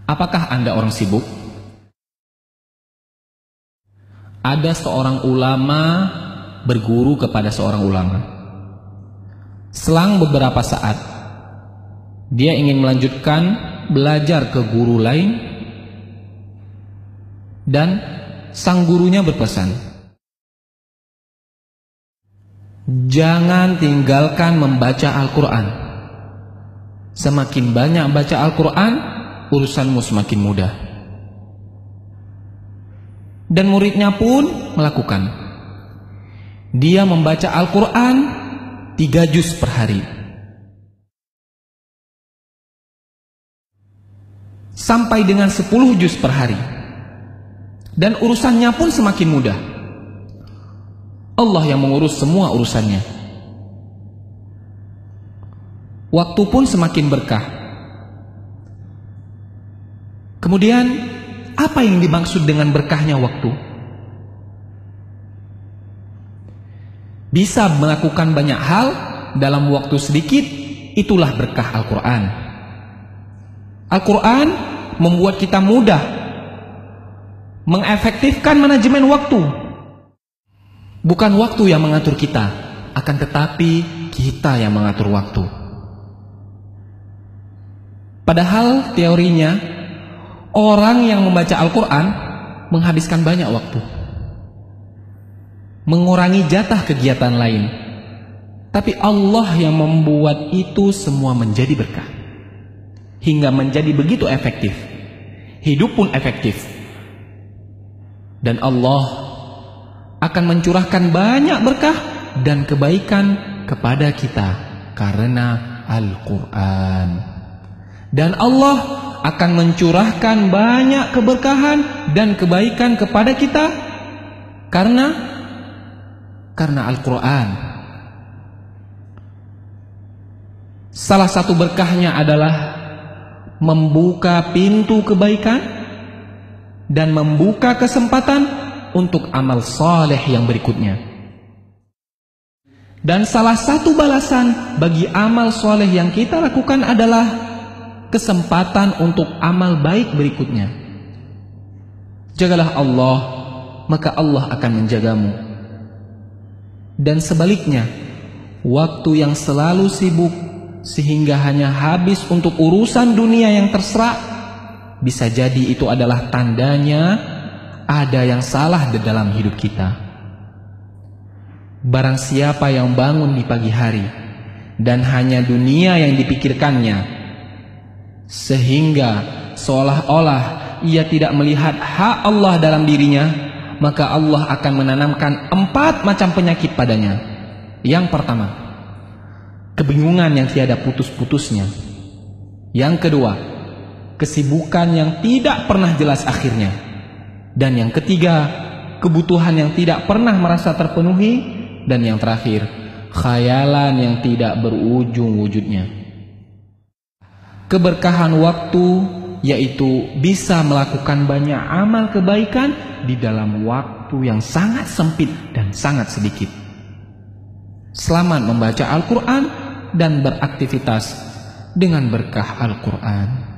Apakah Anda orang sibuk? Ada seorang ulama berguru kepada seorang ulama. Selang beberapa saat, dia ingin melanjutkan belajar ke guru lain, dan sang gurunya berpesan, jangan tinggalkan membaca Al-Quran. Semakin banyak baca Al-Quran, urusanmu semakin mudah. Dan muridnya pun melakukan. Dia membaca Al-Quran 3 juz per hari. Sampai dengan 10 juz per hari. Dan urusannya pun semakin mudah. Allah yang mengurus semua urusannya. Waktu pun semakin berkah. Kemudian, apa yang dimaksud dengan berkahnya waktu? Bisa melakukan banyak hal dalam waktu sedikit, itulah berkah Al-Quran. Al-Quran membuat kita mudah mengefektifkan manajemen waktu. Bukan waktu yang mengatur kita, akan tetapi kita yang mengatur waktu. Padahal teorinya, orang yang membaca Al-Quran menghabiskan banyak waktu, mengurangi jatah kegiatan lain. Tapi Allah yang membuat itu semua menjadi berkah, hingga menjadi begitu efektif. Hidup pun efektif. Dan Allah akan mencurahkan banyak berkah dan kebaikan kepada kita karena Al-Quran. Dan Allah akan mencurahkan banyak keberkahan dan kebaikan kepada kita karena Al-Quran. Salah satu berkahnya adalah membuka pintu kebaikan dan membuka kesempatan untuk amal saleh yang berikutnya. Dan salah satu balasan bagi amal saleh yang kita lakukan adalah kesempatan untuk amal baik berikutnya. Jagalah Allah, maka Allah akan menjagamu. Dan sebaliknya, waktu yang selalu sibuk sehingga hanya habis untuk urusan dunia yang terserak, bisa jadi itu adalah tandanya ada yang salah di dalam hidup kita. Barang siapa yang bangun di pagi hari dan hanya dunia yang dipikirkannya, sehingga seolah-olah ia tidak melihat hak Allah dalam dirinya, maka Allah akan menanamkan 4 macam penyakit padanya. Yang pertama, kebingungan yang tiada putus-putusnya. Yang kedua, kesibukan yang tidak pernah jelas akhirnya. Dan yang ketiga, kebutuhan yang tidak pernah merasa terpenuhi. Dan yang terakhir, khayalan yang tidak berujung wujudnya. Keberkahan waktu yaitu bisa melakukan banyak amal kebaikan di dalam waktu yang sangat sempit dan sangat sedikit. Selamat membaca Al-Quran dan beraktivitas dengan berkah Al-Quran.